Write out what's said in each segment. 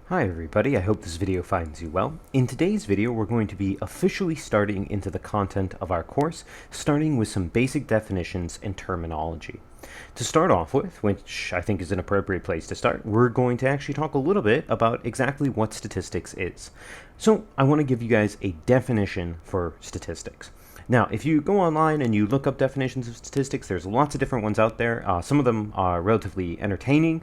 Hi everybody, I hope this video finds you well. In today's video, we're going to be officially starting into the content of our course, starting with some basic definitions and terminology. To start off with, which I think is an appropriate place to start, we're going to actually talk a little bit about exactly what statistics is. So I want to give you guys a definition for statistics. Now, if you go online and you look up definitions of statistics, there's lots of different ones out there. Some of them are relatively entertaining.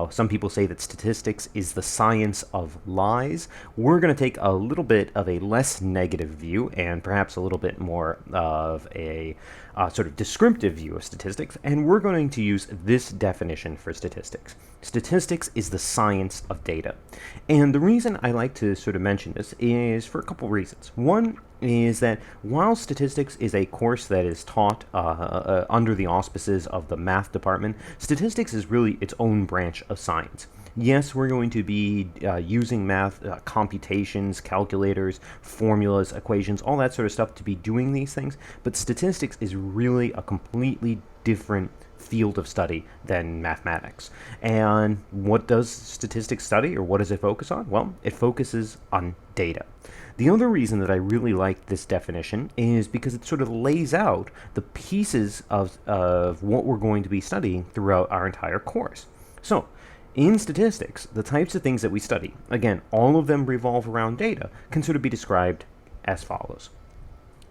Some people say that statistics is the science of lies. We're going to take a little bit of a less negative view and perhaps a little bit more of a sort of descriptive view of statistics, and we're going to use this definition for statistics. Statistics is the science of data. And the reason I like to sort of mention this is for a couple reasons. One is that while statistics is a course that is taught under the auspices of the math department, statistics is really its own branch of science. Yes, we're going to be using math, computations, calculators, formulas, equations, all that sort of stuff to be doing these things, but statistics is really a completely different field of study than mathematics. And what does statistics study, or what does it focus on? Well, it focuses on data. The other reason that I really like this definition is because it sort of lays out the pieces of what we're going to be studying throughout our entire course. So, in statistics, the types of things that we study, again, all of them revolve around data, can sort of be described as follows.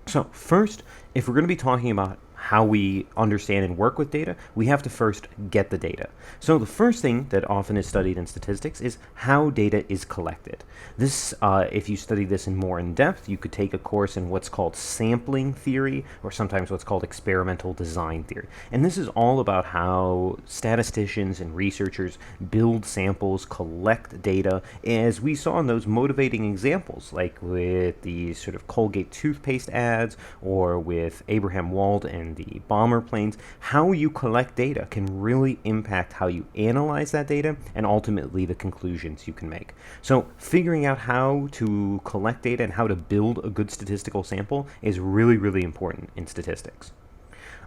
So, first, if we're going to be talking about how we understand and work with data, we have to first get the data. So the first thing that often is studied in statistics is how data is collected. This, if you study this more in depth, you could take a course in what's called sampling theory, or sometimes what's called experimental design theory. And this is all about how statisticians and researchers build samples, collect data, as we saw in those motivating examples, like with the sort of Colgate toothpaste ads, or with Abraham Wald and the bomber planes. How you collect data can really impact how you analyze that data and ultimately the conclusions you can make. So figuring out how to collect data and how to build a good statistical sample is really, really important in statistics.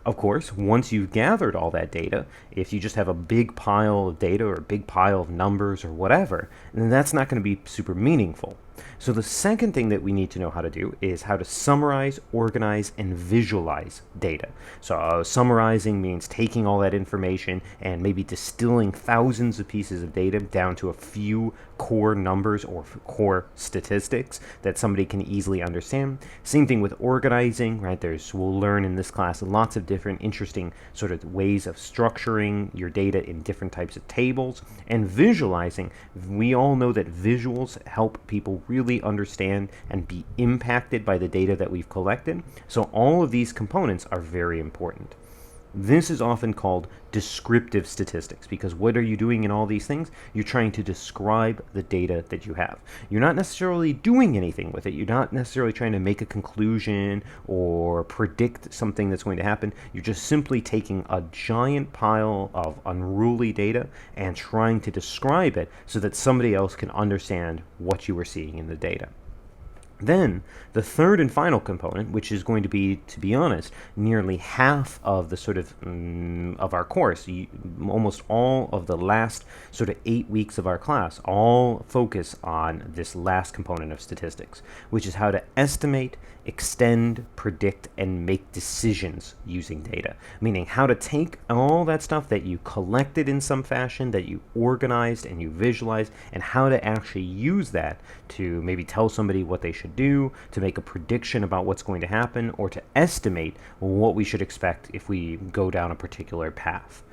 Of course, once you've gathered all that data, if you just have a big pile of data or a big pile of numbers or whatever, then that's not going to be super meaningful. So the second thing that we need to know how to do is how to summarize, organize, and visualize data. So summarizing means taking all that information and maybe distilling thousands of pieces of data down to a few core numbers or core statistics that somebody can easily understand. Same thing with organizing, right? We'll learn in this class lots of different interesting sort of ways of structuring your data in different types of tables. And visualizing, we all know that visuals help people really understand and be impacted by the data that we've collected. So all of these components are very important. This is often called descriptive statistics, because what are you doing in all these things? You're trying to describe the data that you have. You're not necessarily doing anything with it. You're not necessarily trying to make a conclusion or predict something that's going to happen. You're just simply taking a giant pile of unruly data and trying to describe it so that somebody else can understand what you were seeing in the data. Then, the third and final component, which is going to be honest, nearly half of the sort of our course, almost all of the last sort of 8 weeks of our class, all focus on this last component of statistics, which is how to estimate, extend, predict, and make decisions using data. Meaning how to take all that stuff that you collected in some fashion, that you organized and you visualized, and how to actually use that to maybe tell somebody what they should do, to make a prediction about what's going to happen, or to estimate what we should expect if we go down a particular path.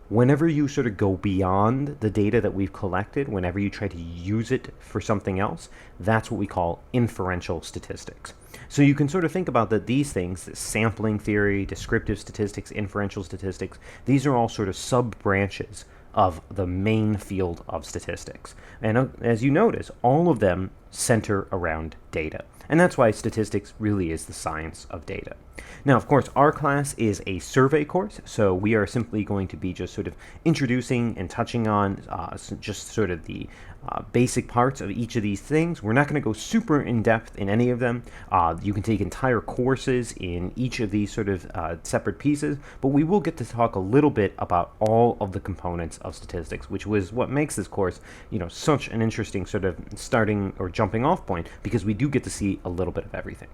Whenever you sort of go beyond the data that we've collected, whenever you try to use it for something else, that's what we call inferential statistics. So you can sort of think about that these things, sampling theory, descriptive statistics, inferential statistics, these are all sort of sub-branches of the main field of statistics. And as you notice, all of them center around data. And that's why statistics really is the science of data. Now, of course, our class is a survey course, so we are simply going to be just sort of introducing and touching on just sort of the basic parts of each of these things. We're not going to go super in depth in any of them. You can take entire courses in each of these sort of separate pieces, but we will get to talk a little bit about all of the components of statistics, which was what makes this course, such an interesting sort of starting or jumping off point, because we do get to see a little bit of everything.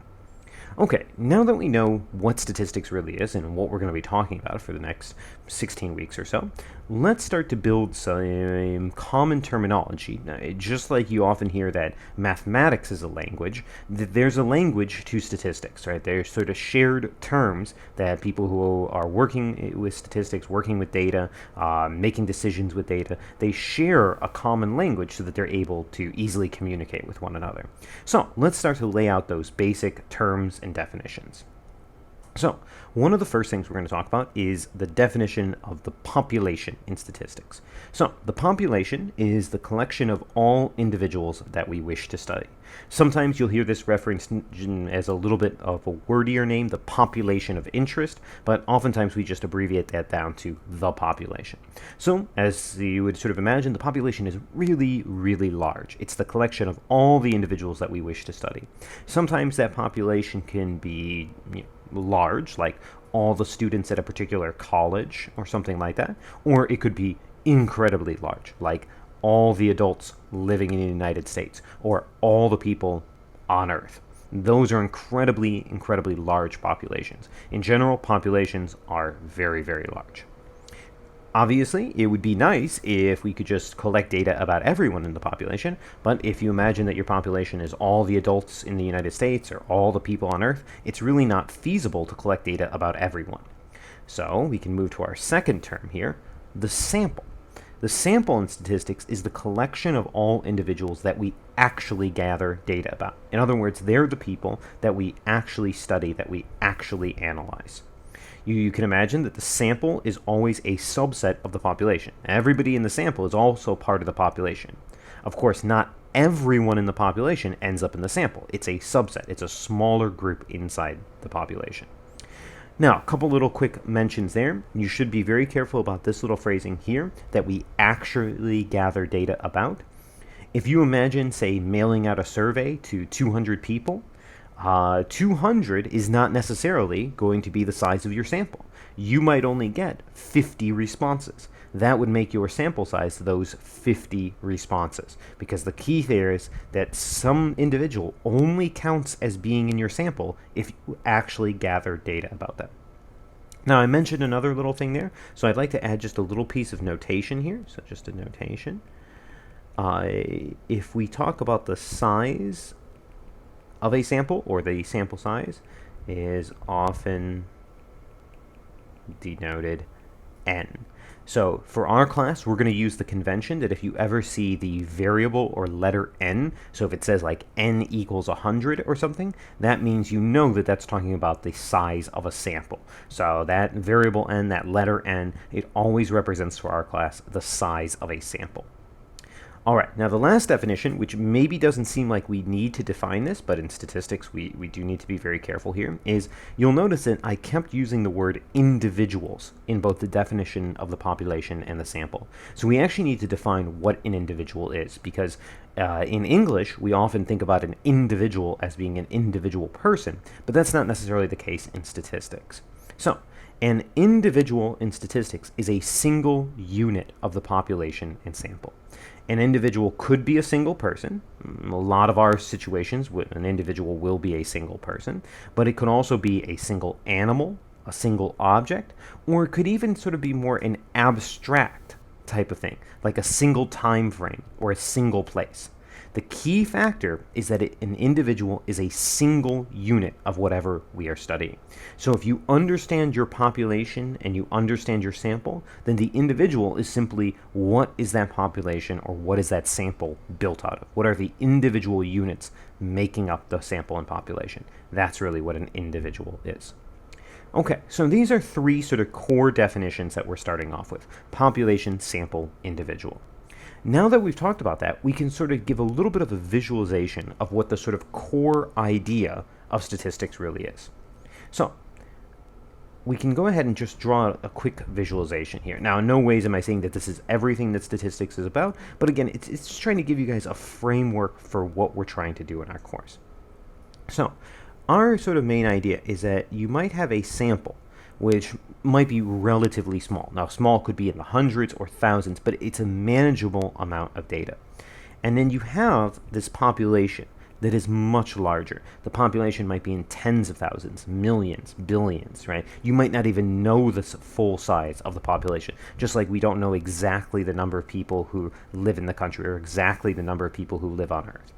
Okay, now that we know what statistics really is and what we're going to be talking about for the next 16 weeks or so, let's start to build some common terminology. Now, just like you often hear that mathematics is a language, there's a language to statistics, right? There's sort of shared terms that people who are working with statistics, working with data, making decisions with data, they share a common language so that they're able to easily communicate with one another. So let's start to lay out those basic terms and definitions. So, one of the first things we're going to talk about is the definition of the population in statistics. So, the population is the collection of all individuals that we wish to study. Sometimes you'll hear this referenced as a little bit of a wordier name, the population of interest, but oftentimes we just abbreviate that down to the population. So, as you would sort of imagine, the population is really, really large. It's the collection of all the individuals that we wish to study. Sometimes that population can be large, like all the students at a particular college or something like that, or it could be incredibly large, like all the adults living in the United States or all the people on Earth. Those are incredibly, incredibly large populations. In general, populations are very, very large. Obviously, it would be nice if we could just collect data about everyone in the population, but if you imagine that your population is all the adults in the United States or all the people on Earth, it's really not feasible to collect data about everyone. So we can move to our second term here, the sample. The sample in statistics is the collection of all individuals that we actually gather data about. In other words, they're the people that we actually study, that we actually analyze. You can imagine that the sample is always a subset of the population. Everybody in the sample is also part of the population. Of course, not everyone in the population ends up in the sample. It's a subset. It's a smaller group inside the population. Now, a couple little quick mentions there. You should be very careful about this little phrasing here, that we actually gather data about. If you imagine, say, mailing out a survey to 200 people, 200 is not necessarily going to be the size of your sample. You might only get 50 responses. That would make your sample size those 50 responses, because the key there is that some individual only counts as being in your sample if you actually gather data about them. Now, I mentioned another little thing there, so I'd like to add just a little piece of notation here. So just a notation. If we talk about the size of a sample, or the sample size, is often denoted n. So for our class, we're going to use the convention that if you ever see the variable or letter n, so if it says like n equals 100 or something, that means you know that that's talking about the size of a sample. So that variable n, that letter n, it always represents for our class the size of a sample. All right, now the last definition, which maybe doesn't seem like we need to define this, but in statistics we do need to be very careful here, is you'll notice that I kept using the word individuals in both the definition of the population and the sample. So we actually need to define what an individual is, because in English we often think about an individual as being an individual person, but that's not necessarily the case in statistics. So, an individual in statistics is a single unit of the population and sample. An individual could be a single person. A lot of our situations, an individual will be a single person, but it could also be a single animal, a single object, or it could even sort of be more an abstract type of thing, like a single time frame or a single place. The key factor is that an individual is a single unit of whatever we are studying. So if you understand your population and you understand your sample, then the individual is simply what is that population or what is that sample built out of? What are the individual units making up the sample and population? That's really what an individual is. Okay, so these are three sort of core definitions that we're starting off with: population, sample, individual. Now that we've talked about that, we can sort of give a little bit of a visualization of what the sort of core idea of statistics really is. So we can go ahead and just draw a quick visualization here. Now, in no ways am I saying that this is everything that statistics is about, but again, it's just trying to give you guys a framework for what we're trying to do in our course. So our sort of main idea is that you might have a sample which might be relatively small. Now, small could be in the hundreds or thousands, but it's a manageable amount of data. And then you have this population that is much larger. The population might be in tens of thousands, millions, billions, right? You might not even know the full size of the population, just like we don't know exactly the number of people who live in the country or exactly the number of people who live on Earth.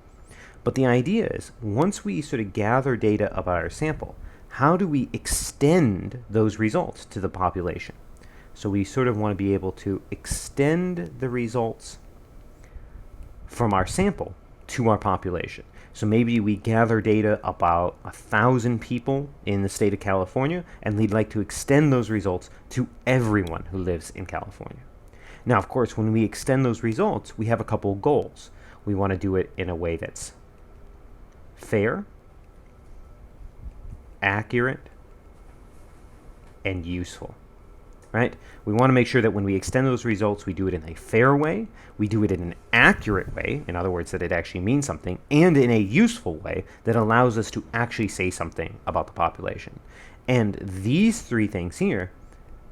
But the idea is, once we sort of gather data about our sample, how do we extend those results to the population? So we sort of want to be able to extend the results from our sample to our population. So maybe we gather data about 1,000 people in the state of California, and we'd like to extend those results to everyone who lives in California. Now, of course, when we extend those results, we have a couple goals. We want to do it in a way that's fair, accurate, and useful, right? We want to make sure that when we extend those results, we do it in a fair way, we do it in an accurate way, in other words, that it actually means something, and in a useful way that allows us to actually say something about the population. And these three things here,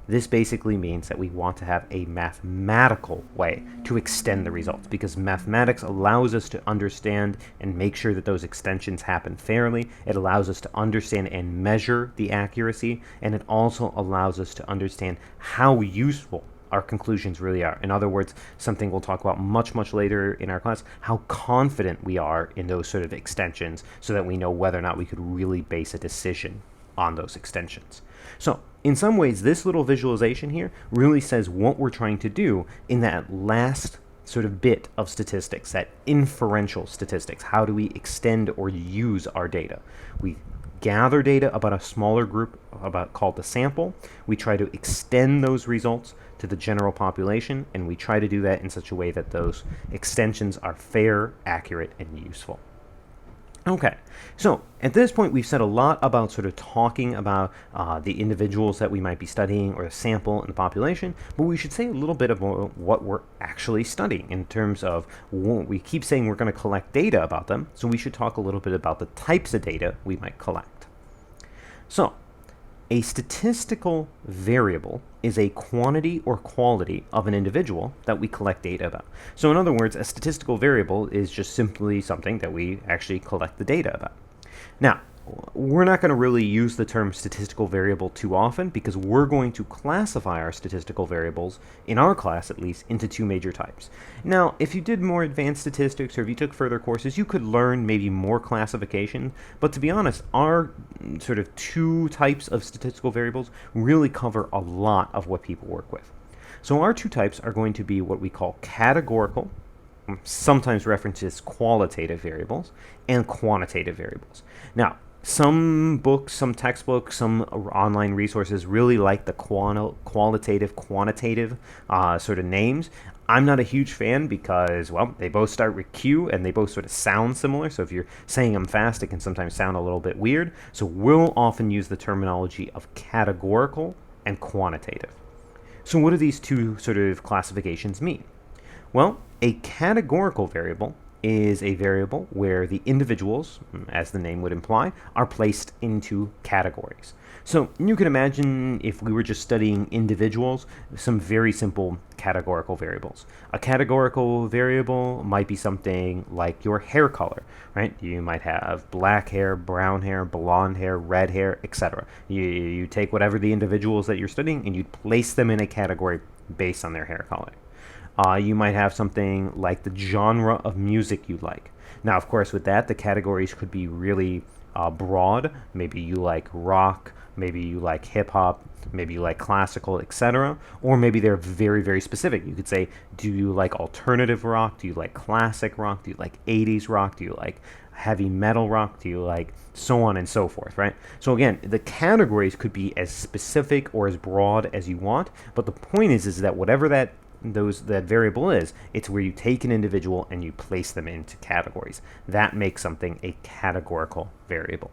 this basically means that we want to have a mathematical way to extend the results, because mathematics allows us to understand and make sure that those extensions happen fairly. It allows us to understand and measure the accuracy, and it also allows us to understand how useful our conclusions really are. In other words, something we'll talk about much later in our class, how confident we are in those sort of extensions so that we know whether or not we could really base a decision on those extensions. So in some ways, this little visualization here really says what we're trying to do in that last sort of bit of statistics, that inferential statistics. How do we extend or use our data? We gather data about a smaller group called the sample. We try to extend those results to the general population, and we try to do that in such a way that those extensions are fair, accurate, and useful. Okay, so at this point we've said a lot about sort of talking about the individuals that we might be studying or the sample and the population, but we should say a little bit about what we're actually studying in terms of, we keep saying we're going to collect data about them, so we should talk a little bit about the types of data we might collect. So a statistical variable is a quantity or quality of an individual that we collect data about. So in other words, a statistical variable is just simply something that we actually collect the data about. Now, we're not going to really use the term statistical variable too often, because we're going to classify our statistical variables, in our class at least, into two major types. Now, if you did more advanced statistics or if you took further courses, you could learn maybe more classification, but to be honest, our sort of two types of statistical variables really cover a lot of what people work with. So our two types are going to be what we call categorical, sometimes referenced as qualitative variables, and quantitative variables. Now, some books, some textbooks, some online resources really like the qualitative, quantitative sort of names. I'm not a huge fan because, well, they both start with Q and they both sort of sound similar. So if you're saying them fast, it can sometimes sound a little bit weird. So we'll often use the terminology of categorical and quantitative. So what do these two sort of classifications mean? Well, a categorical variable is a variable where the individuals, as the name would imply, are placed into categories. So you can imagine, if we were just studying individuals, some very simple categorical variables. A categorical variable might be something like your hair color, right? You might have black hair, brown hair, blonde hair, red hair, etc. You take whatever the individuals that you're studying and you place them in a category based on their hair color. You might have something like the genre of music you like. Now, of course, with that, the categories could be really broad. Maybe you like rock, maybe you like hip-hop, maybe you like classical, etc. Or maybe they're very, very specific. You could say, do you like alternative rock? Do you like classic rock? Do you like 80s rock? Do you like heavy metal rock? Do you like so on and so forth, right? So again, the categories could be as specific or as broad as you want, but the point is that whatever that that variable is. It's where you take an individual and you place them into categories. That makes something a categorical variable.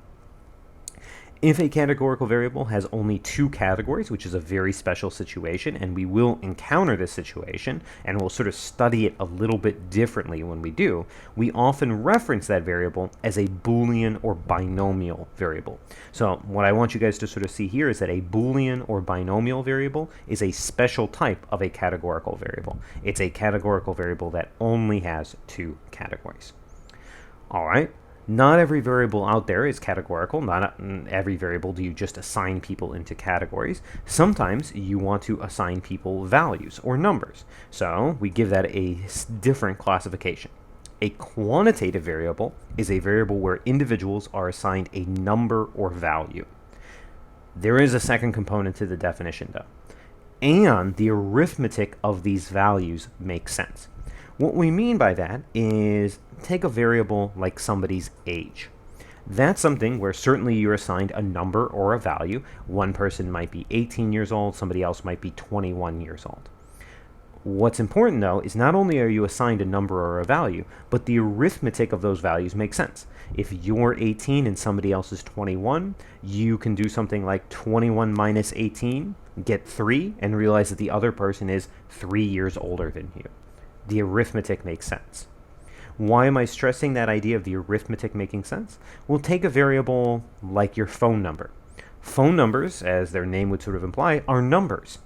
If a categorical variable has only two categories, which is a very special situation, and we will encounter this situation, and we'll sort of study it a little bit differently when we do, we often reference that variable as a Boolean or binomial variable. So what I want you guys to sort of see here is that a Boolean or binomial variable is a special type of a categorical variable. It's a categorical variable that only has two categories. All right. Not every variable out there is categorical. Not every variable do you just assign people into categories. Sometimes you want to assign people values or numbers. So we give that a different classification. A quantitative variable is a variable where individuals are assigned a number or value. There is a second component to the definition, though, and the arithmetic of these values makes sense. What we mean by that is, take a variable like somebody's age. That's something where certainly you're assigned a number or a value. One person might be 18 years old, somebody else might be 21 years old. What's important, though, is not only are you assigned a number or a value, but the arithmetic of those values makes sense. If you're 18 and somebody else is 21, you can do something like 21 minus 18, get 3, and realize that the other person is 3 years older than you. The arithmetic makes sense. Why am I stressing that idea of the arithmetic making sense? We'll take a variable like your phone number. Phone numbers, as their name would sort of imply, are numbers,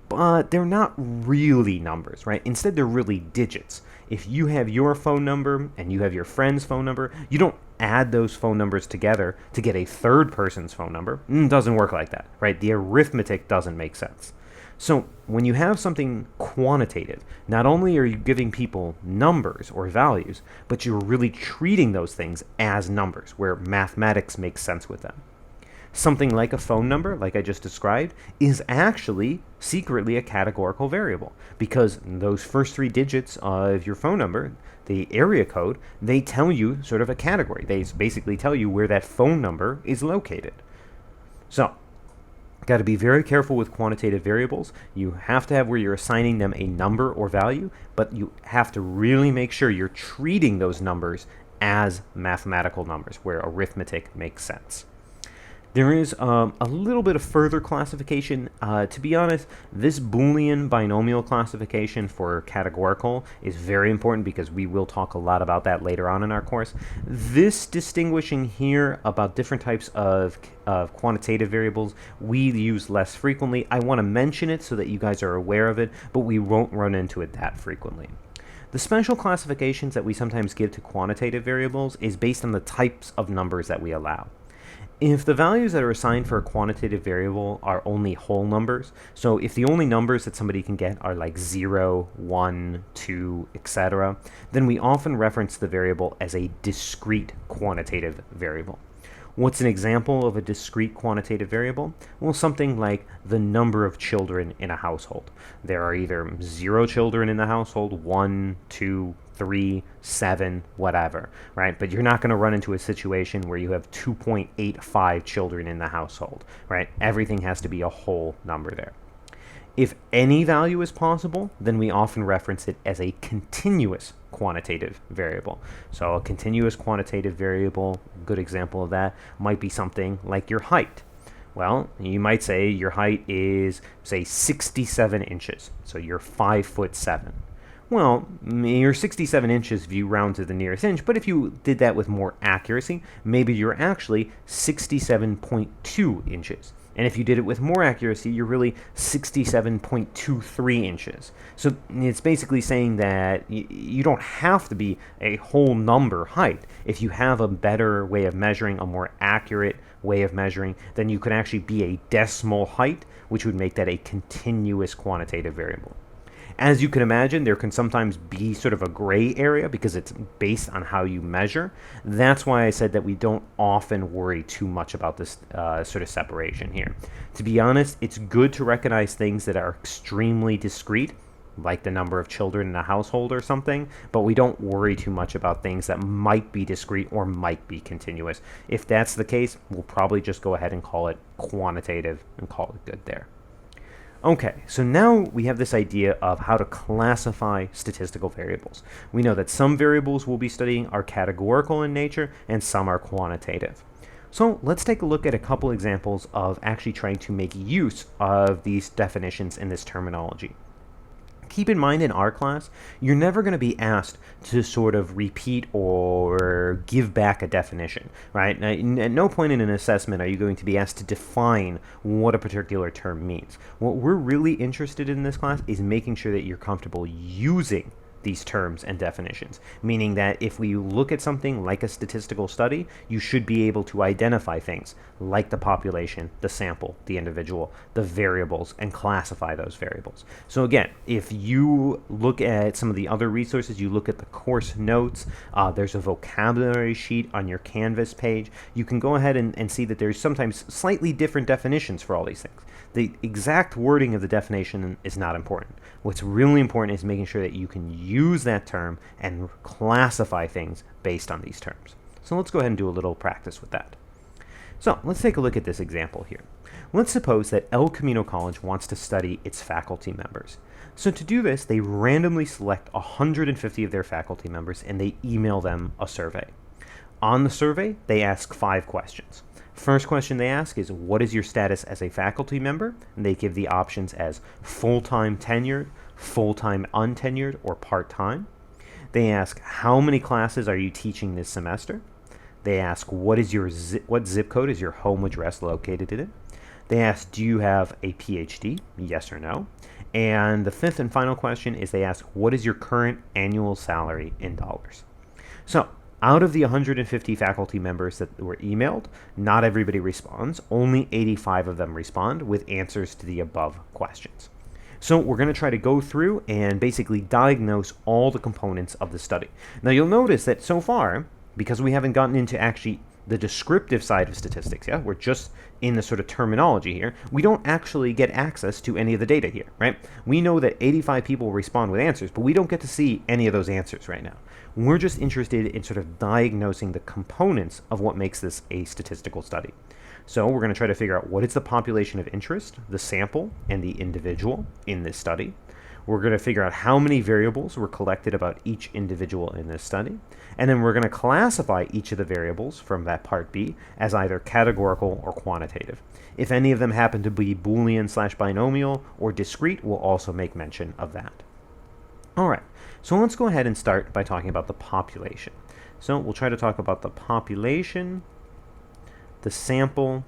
but they're not really numbers, right? Instead, they're really digits. If you have your phone number and you have your friend's phone number, you don't add those phone numbers together to get a third person's phone number. It doesn't work like that, right? The arithmetic doesn't make sense. So when you have something quantitative, not only are you giving people numbers or values, but you're really treating those things as numbers, where mathematics makes sense with them. Something like a phone number, like I just described, is actually secretly a categorical variable, because those first 3 digits of your phone number, the area code, they tell you sort of a category. They basically tell you where that phone number is located. So, got to be very careful with quantitative variables. You have to have where you're assigning them a number or value, but you have to really make sure you're treating those numbers as mathematical numbers, where arithmetic makes sense. There is a little bit of further classification. To be honest, this Boolean binomial classification for categorical is very important because we will talk a lot about that later on in our course. This distinguishing here about different types of quantitative variables we use less frequently. I want to mention it so that you guys are aware of it, but we won't run into it that frequently. The special classifications that we sometimes give to quantitative variables is based on the types of numbers that we allow. If the values that are assigned for a quantitative variable are only whole numbers, so if the only numbers that somebody can get are like 0, 1, 2, etc., then we often reference the variable as a discrete quantitative variable. What's an example of a discrete quantitative variable? Well, something like the number of children in a household. There are either 0 children in the household, 1, 2, 3, 7, whatever, right? But you're not going to run into a situation where you have 2.85 children in the household, right? Everything has to be a whole number there. If any value is possible, then we often reference it as a continuous quantitative variable. So a continuous quantitative variable, a good example of that, might be something like your height. Well, you might say your height is, say, 67 inches, so you're 5'7". Well, you're 67 inches if you round to the nearest inch, but if you did that with more accuracy, maybe you're actually 67.2 inches. And if you did it with more accuracy, you're really 67.23 inches. So it's basically saying that you don't have to be a whole number height. If you have a better way of measuring, a more accurate way of measuring, then you could actually be a decimal height, which would make that a continuous quantitative variable. As you can imagine, there can sometimes be sort of a gray area because it's based on how you measure. That's why I said that we don't often worry too much about this sort of separation here. To be honest, it's good to recognize things that are extremely discrete, like the number of children in a household or something, but we don't worry too much about things that might be discrete or might be continuous. If that's the case, we'll probably just go ahead and call it quantitative and call it good there. Okay, so now we have this idea of how to classify statistical variables. We know that some variables we'll be studying are categorical in nature and some are quantitative. So let's take a look at a couple examples of actually trying to make use of these definitions in this terminology. Keep in mind in our class, you're never going to be asked to sort of repeat or give back a definition, right? Now, at no point in an assessment are you going to be asked to define what a particular term means. What we're really interested in this class is making sure that you're comfortable using these terms and definitions, meaning that if we look at something like a statistical study, you should be able to identify things like the population, the sample, the individual, the variables, and classify those variables. So again, if you look at some of the other resources, you look at the course notes, there's a vocabulary sheet on your Canvas page, you can go ahead and see that there's sometimes slightly different definitions for all these things. The exact wording of the definition is not important. What's really important is making sure that you can use that term and classify things based on these terms. So let's go ahead and do a little practice with that. So let's take a look at this example here. Let's suppose that El Camino College wants to study its faculty members. So to do this, they randomly select 150 of their faculty members and they email them a survey. On the survey, they ask 5 questions. First question they ask is, what is your status as a faculty member? And they give the options as full-time tenured, full-time untenured, or part-time. They ask, how many classes are you teaching this semester? They ask, what zip code is your home address located in it? They ask, do you have a PhD? Yes or no. And the 5th and final question is they ask, what is your current annual salary in dollars? So, out of the 150 faculty members that were emailed, not everybody responds. Only 85 of them respond with answers to the above questions. So we're going to try to go through and basically diagnose all the components of the study. Now you'll notice that so far, because we haven't gotten into actually the descriptive side of statistics, we're just in the sort of terminology here, we don't actually get access to any of the data here, right? We know that 85 people respond with answers, but we don't get to see any of those answers right now. We're just interested in sort of diagnosing the components of what makes this a statistical study. So we're going to try to figure out what is the population of interest, the sample, and the individual in this study. We're going to figure out how many variables were collected about each individual in this study. And then we're going to classify each of the variables from that part B as either categorical or quantitative. If any of them happen to be Boolean/binomial or discrete, we'll also make mention of that. All right, so let's go ahead and start by talking about the population. So we'll try to talk about the population, the sample,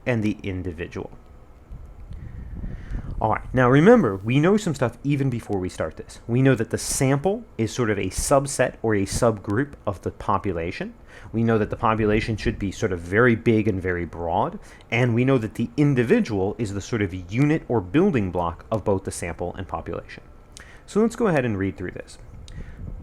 and the individual. All right, now remember, we know some stuff even before we start this. We know that the sample is sort of a subset or a subgroup of the population. We know that the population should be sort of very big and very broad. And we know that the individual is the sort of unit or building block of both the sample and population. So let's go ahead and read through this.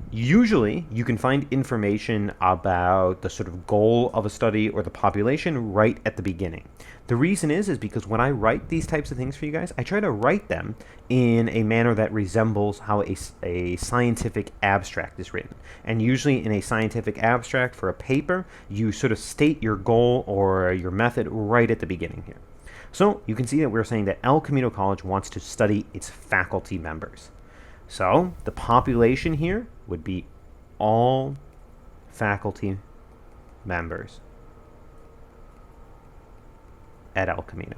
Usually, you can find information about the sort of goal of a study or the population right at the beginning. The reason is because when I write these types of things for you guys, I try to write them in a manner that resembles how a scientific abstract is written. And usually in a scientific abstract for a paper, you sort of state your goal or your method right at the beginning here. So you can see that we're saying that El Camino College wants to study its faculty members. So the population here would be all faculty members at El Camino.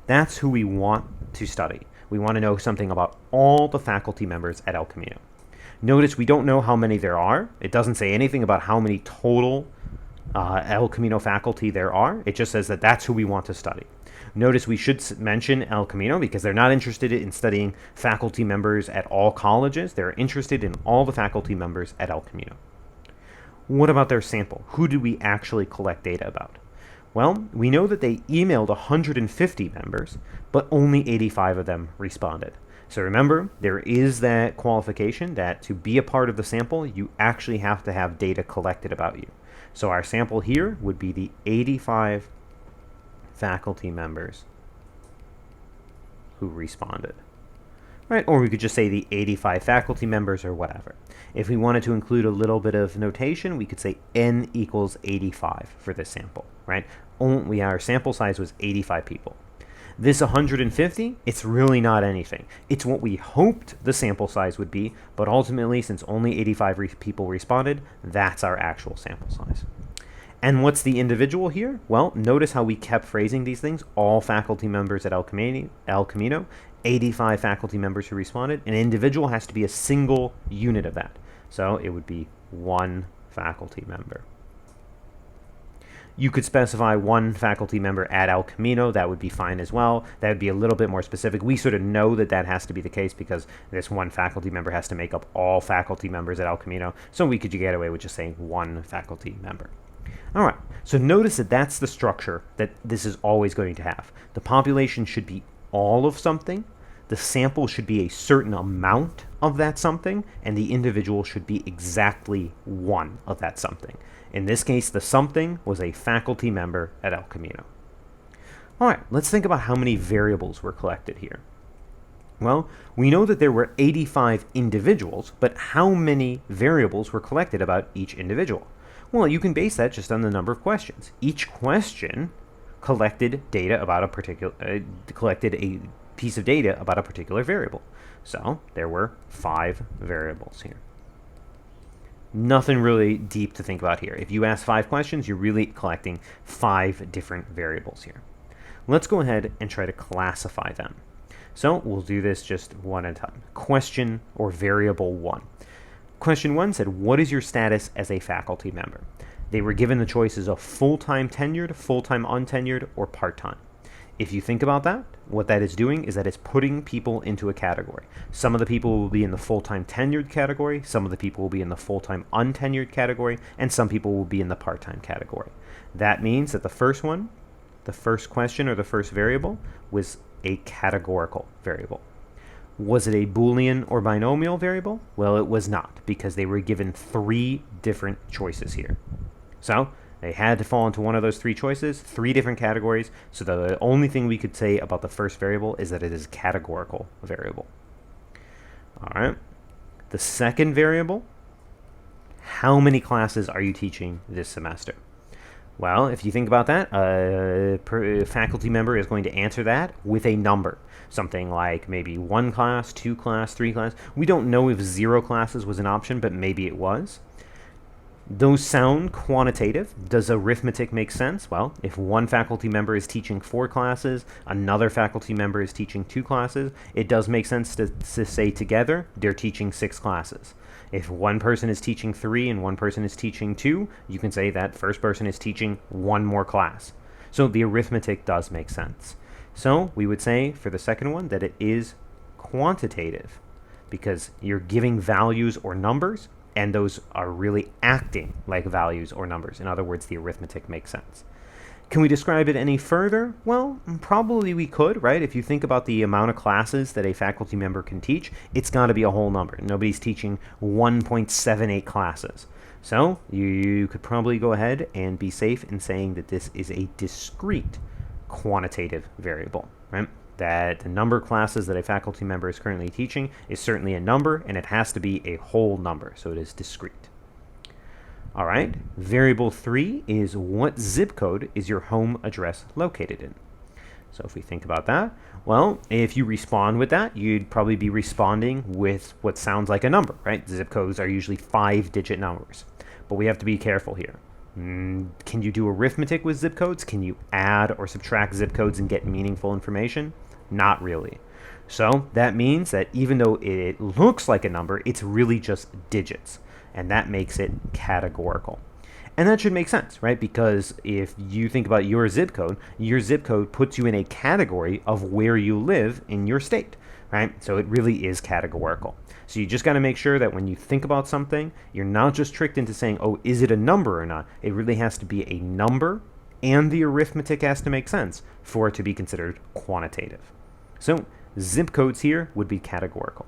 That's who we want to study. We want to know something about all the faculty members at El Camino. Notice we don't know how many there are. It doesn't say anything about how many total El Camino faculty there are. It just says that that's who we want to study. Notice we should mention El Camino because they're not interested in studying faculty members at all colleges. They're interested in all the faculty members at El Camino. What about their sample? Who did we actually collect data about? Well, we know that they emailed 150 members, but only 85 of them responded. So remember, there is that qualification that to be a part of the sample, you actually have to have data collected about you. So our sample here would be the 85 faculty members who responded. Right? Or we could just say the 85 faculty members or whatever. If we wanted to include a little bit of notation, we could say n equals 85 for this sample, right? Our sample size was 85 people. This 150, it's really not anything. It's what we hoped the sample size would be, but ultimately, since only 85 people responded, that's our actual sample size. And what's the individual here? Well, notice how we kept phrasing these things. All faculty members at El Camino, 85 faculty members who responded. An individual has to be a single unit of that. So it would be one faculty member. You could specify one faculty member at El Camino. That would be fine as well. That would be a little bit more specific. We sort of know that that has to be the case because this one faculty member has to make up all faculty members at El Camino. So we could get away with just saying one faculty member. All right, so notice that that's the structure that this is always going to have. The population should be all of something, the sample should be a certain amount of that something, and the individual should be exactly one of that something. In this case, the something was a faculty member at El Camino. All right, let's think about how many variables were collected here. Well, we know that there were 85 individuals, but how many variables were collected about each individual? Well, you can base that just on the number of questions. Each question collected data about a particular collected a piece of data about a particular variable. So there were 5 variables here. Nothing really deep to think about here. If you ask 5 questions, you're really collecting 5 different variables here. Let's go ahead and try to classify them. So we'll do this just one at a time. Question or variable 1. Question 1 said, what is your status as a faculty member? They were given the choices of full-time tenured, full-time untenured, or part-time. If you think about that, what that is doing is that it's putting people into a category. Some of the people will be in the full-time tenured category, some of the people will be in the full-time untenured category, and some people will be in the part-time category. That means that the first one, the first question or the first variable, was a categorical variable. Was it a Boolean or binomial variable? Well, it was not, because they were given 3 different choices here. So they had to fall into one of those 3 choices, 3 different categories. So the only thing we could say about the first variable is that it is a categorical variable. All right. The second variable, how many classes are you teaching this semester? Well, if you think about that, a faculty member is going to answer that with a number. Something like maybe 1 class, 2 class, 3 class. We don't know if 0 classes was an option, but maybe it was. Those sound quantitative. Does arithmetic make sense? Well, if one faculty member is teaching 4 classes, another faculty member is teaching 2 classes, it does make sense to say together they're teaching 6 classes. If one person is teaching 3 and one person is teaching 2, you can say that first person is teaching 1 more class. So the arithmetic does make sense. So we would say for the second one that it is quantitative because you're giving values or numbers, and those are really acting like values or numbers. In other words, the arithmetic makes sense. Can we describe it any further? Well, probably we could, right? If you think about the amount of classes that a faculty member can teach, it's got to be a whole number. Nobody's teaching 1.78 classes. So you could probably go ahead and be safe in saying that this is a discrete quantitative variable, right? That the number of classes that a faculty member is currently teaching is certainly a number, and it has to be a whole number, so it is discrete. All right, variable 3 is what zip code is your home address located in? So if we think about that, well, if you respond with that, you'd probably be responding with what sounds like a number, right? Zip codes are usually 5-digit numbers, but we have to be careful here. Can you do arithmetic with zip codes? Can you add or subtract zip codes and get meaningful information? Not really. So that means that even though it looks like a number, it's really just digits, and that makes it categorical. And that should make sense, right? Because if you think about your zip code puts you in a category of where you live in your state, right? So it really is categorical. So you just got to make sure that when you think about something, you're not just tricked into saying, oh, is it a number or not? It really has to be a number, and the arithmetic has to make sense for it to be considered quantitative. So zip codes here would be categorical.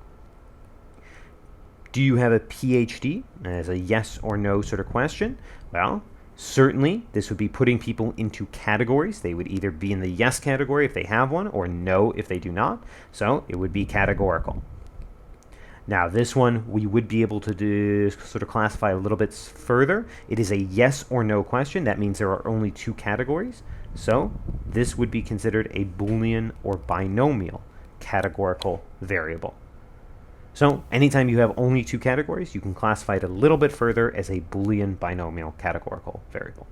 Do you have a PhD? As a yes or no sort of question. Well, certainly this would be putting people into categories. They would either be in the yes category if they have one, or no if they do not. So it would be categorical. Now, this one we would be able to sort of classify a little bit further. It is a yes or no question. That means there are only two categories. So this would be considered a Boolean or binomial categorical variable. So anytime you have only two categories, you can classify it a little bit further as a Boolean binomial categorical variable.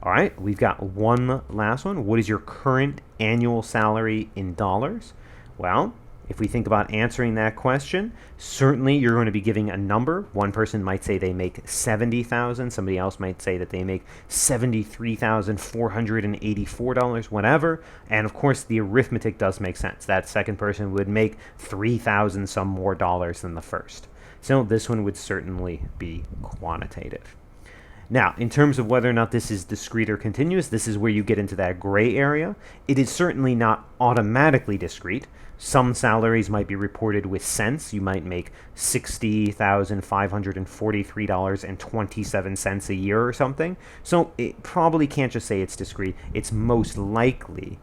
All right, we've got one last one. What is your current annual salary in dollars? Well, if we think about answering that question, certainly you're going to be giving a number. One person might say they make $70,000. Somebody else might say that they make $73,484, whatever. And of course, the arithmetic does make sense. That second person would make 3,000 some more dollars than the first. So this one would certainly be quantitative. Now, in terms of whether or not this is discrete or continuous, this is where you get into that gray area. It is certainly not automatically discrete. Some salaries might be reported with cents. You might make $60,543.27 a year or something. So it probably can't just say it's discrete. It's most likely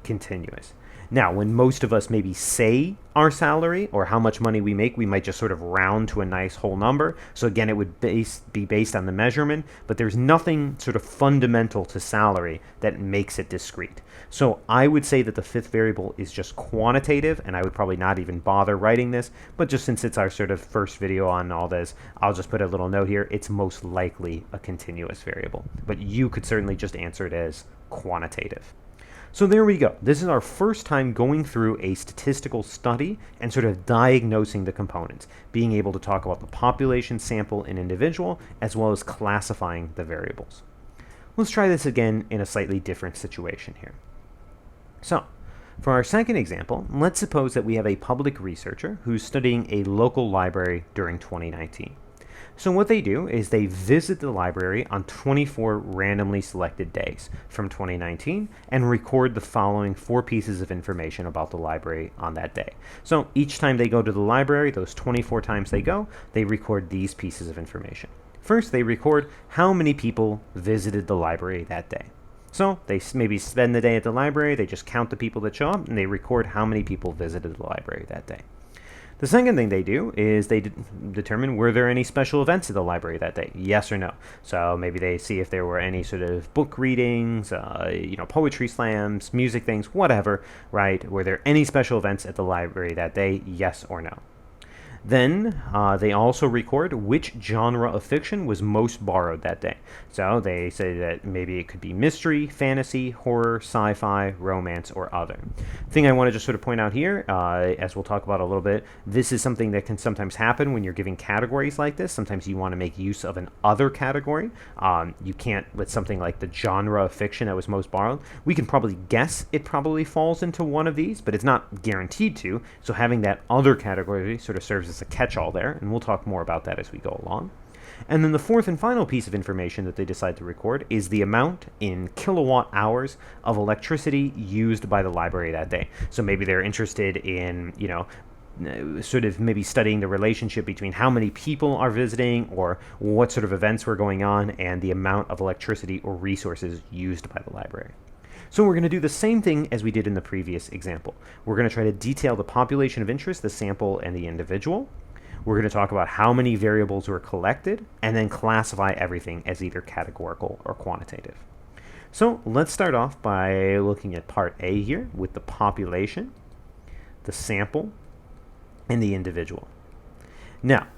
continuous. Now, when most of us maybe say our salary or how much money we make, we might just sort of round to a nice whole number. So again, it would be based on the measurement, but there's nothing sort of fundamental to salary that makes it discrete. So I would say that the fifth variable is just quantitative, and I would probably not even bother writing this, but just since it's our sort of first video on all this, I'll just put a little note here. It's most likely a continuous variable, but you could certainly just answer it as quantitative. So there we go. This is our first time going through a statistical study and sort of diagnosing the components, being able to talk about the population, sample, and individual, as well as classifying the variables. Let's try this again in a slightly different situation here. So, for our second example, let's suppose that we have a public researcher who's studying a local library during 2019. So what they do is they visit the library on 24 randomly selected days from 2019 and record the following 4 pieces of information about the library on that day. So each time they go to the library, those 24 times they go, they record these pieces of information. First, they record how many people visited the library that day. So they maybe spend the day at the library, they just count the people that show up, and they record how many people visited the library that day. The second thing they do is they determine were there any special events at the library that day, yes or no. So maybe they see if there were any sort of book readings, poetry slams, music things, whatever, right? Were there any special events at the library that day, yes or no? Then they also record which genre of fiction was most borrowed that day. So they say that maybe it could be mystery, fantasy, horror, sci-fi, romance, or other. Thing I want to just sort of point out here, as we'll talk about a little bit, this is something that can sometimes happen when you're giving categories like this. Sometimes you want to make use of an other category. You can't with something like the genre of fiction that was most borrowed. We can probably guess it probably falls into one of these, but it's not guaranteed to. So having that other category sort of serves as a catch-all there, and we'll talk more about that as we go along. And then the fourth and final piece of information that they decide to record is the amount in kilowatt hours of electricity used by the library that day. So maybe they're interested in, sort of maybe studying the relationship between how many people are visiting or what sort of events were going on and the amount of electricity or resources used by the library. So we're going to do the same thing as we did in the previous example. We're going to try to detail the population of interest, the sample, and the individual. We're going to talk about how many variables were collected, and then classify everything as either categorical or quantitative. So let's start off by looking at part A here with the population, the sample, and the individual. Now,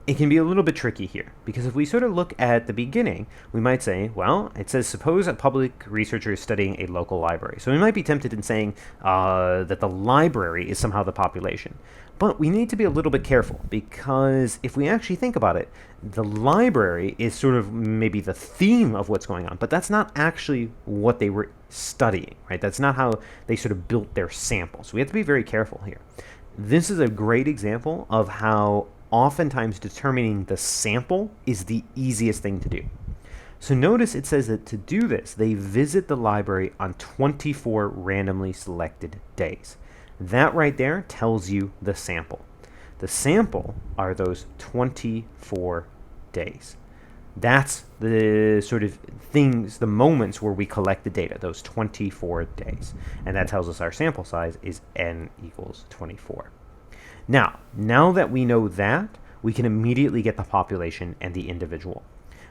it can be a little bit tricky here, because if we sort of look at the beginning, we might say, well, it says, suppose a public researcher is studying a local library. So we might be tempted in saying that the library is somehow the population. But we need to be a little bit careful, because if we actually think about it, the library is sort of maybe the theme of what's going on, but that's not actually what they were studying, right? That's not how they sort of built their sample. So we have to be very careful here. This is a great example of how oftentimes determining the sample is the easiest thing to do. So notice it says that to do this, they visit the library on 24 randomly selected days. That right there tells you the sample. The sample are those 24 days. That's the sort of things, the moments where we collect the data, those 24 days. And that tells us our sample size is n equals 24. Now that we know that, we can immediately get the population and the individual.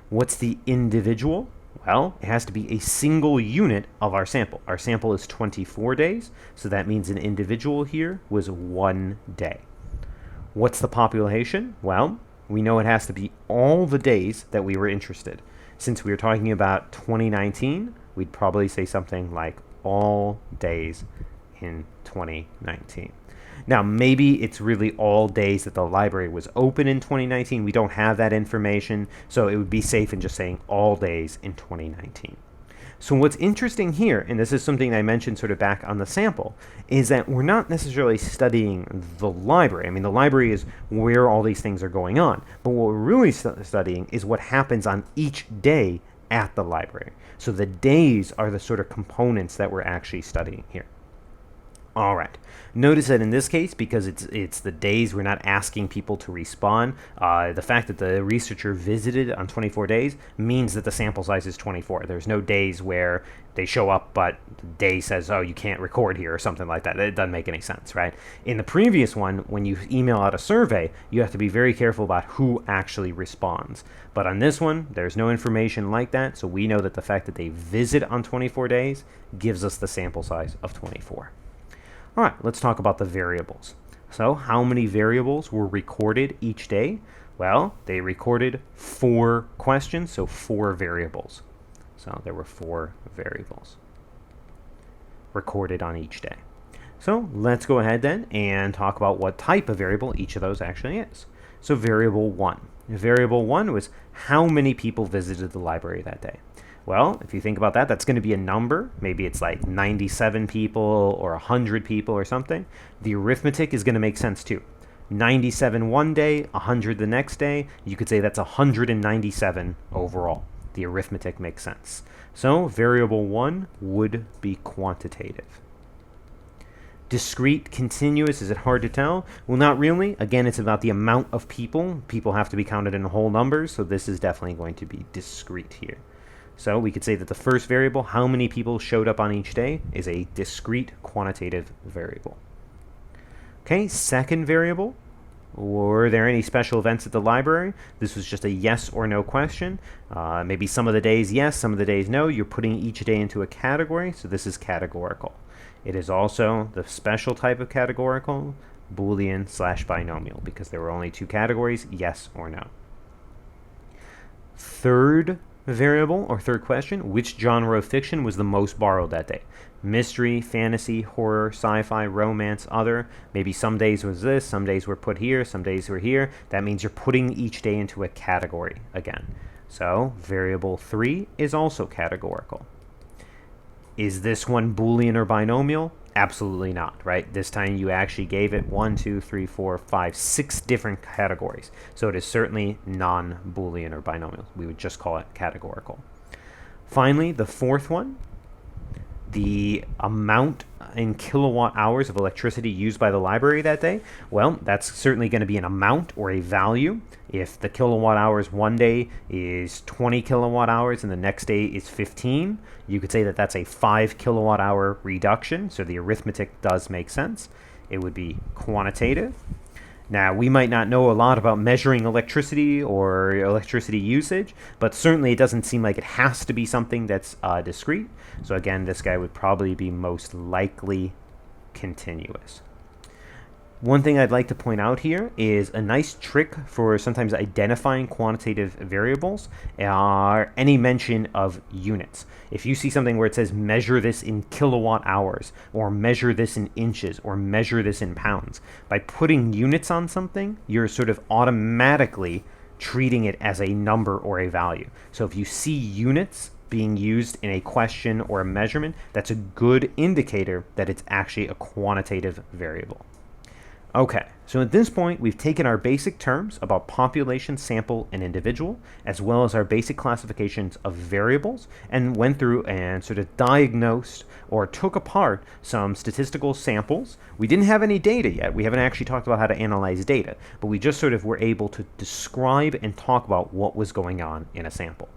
What's the individual? Well, it has to be a single unit of our sample. Our sample is 24 days, so that means an individual here was 1 day. What's the population? Well, we know it has to be all the days that we were interested. Since we were talking about 2019, we'd probably say something like all days in 2019. Now, maybe it's really all days that the library was open in 2019. We don't have that information, so it would be safe in just saying all days in 2019. So what's interesting here, and this is something I mentioned sort of back on the sample, is that we're not necessarily studying the library. I mean, the library is where all these things are going on. But what we're really studying is what happens on each day at the library. So the days are the sort of components that we're actually studying here. All right. Notice that in this case, because it's the days, we're not asking people to respond. The fact that the researcher visited on 24 days means that the sample size is 24. There's no days where they show up, but the day says, oh, you can't record here or something like that. It doesn't make any sense, right? In the previous one, when you email out a survey, you have to be very careful about who actually responds. But on this one, there's no information like that, so we know that the fact that they visit on 24 days gives us the sample size of 24. All right, let's talk about the variables. So how many variables were recorded each day? Well, they recorded 4 questions, so 4 variables. So there were 4 variables recorded on each day. So let's go ahead then and talk about what type of variable each of those actually is. So variable 1. Variable 1 was how many people visited the library that day. Well, if you think about that, that's going to be a number. Maybe it's like 97 people or 100 people or something. The arithmetic is going to make sense too. 97 one day, 100 the next day. You could say that's 197 overall. The arithmetic makes sense. So variable 1 would be quantitative. Discrete, continuous, is it hard to tell? Well, not really. Again, it's about the amount of people. People have to be counted in whole numbers, so this is definitely going to be discrete here. So we could say that the first variable, how many people showed up on each day, is a discrete quantitative variable. Okay, second variable, were there any special events at the library? This was just a yes or no question. Maybe some of the days yes, some of the days no. You're putting each day into a category, so this is categorical. It is also the special type of categorical, Boolean/binomial, because there were only 2 categories, yes or no. Third variable, or third question, which genre of fiction was the most borrowed that day? Mystery, fantasy, horror, sci-fi, romance, other. Maybe some days was this, some days were put here, some days were here. That means you're putting each day into a category again. So variable 3 is also categorical. Is this one Boolean or binomial? Absolutely not, right? This time you actually gave it 1, 2, 3, 4, 5, 6 different categories. So it is certainly non-Boolean or binomial. We would just call it categorical. Finally, the fourth one, the amount in kilowatt hours of electricity used by the library that day. Well, that's certainly going to be an amount or a value. If the kilowatt hours one day is 20 kilowatt hours and the next day is 15, you could say that that's a 5 kilowatt hour reduction. So the arithmetic does make sense. It would be quantitative. Now, we might not know a lot about measuring electricity or electricity usage, but certainly it doesn't seem like it has to be something that's discrete. So again, this guy would probably be most likely continuous. One thing I'd like to point out here is a nice trick for sometimes identifying quantitative variables are any mention of units. If you see something where it says measure this in kilowatt hours, or measure this in inches, or measure this in pounds, by putting units on something, you're sort of automatically treating it as a number or a value. So if you see units being used in a question or a measurement, that's a good indicator that it's actually a quantitative variable. Okay, so at this point, we've taken our basic terms about population, sample, and individual, as well as our basic classifications of variables, and went through and sort of diagnosed or took apart some statistical samples. We didn't have any data yet. We haven't actually talked about how to analyze data, but we just sort of were able to describe and talk about what was going on in a sample.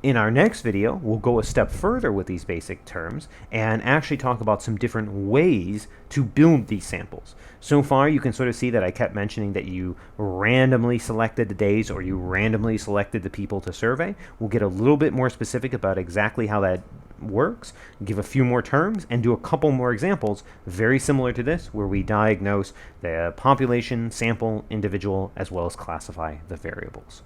In our next video, we'll go a step further with these basic terms and actually talk about some different ways to build these samples. So far, you can sort of see that I kept mentioning that you randomly selected the days or you randomly selected the people to survey. We'll get a little bit more specific about exactly how that works, give a few more terms, and do a couple more examples very similar to this, where we diagnose the population, sample, individual, as well as classify the variables.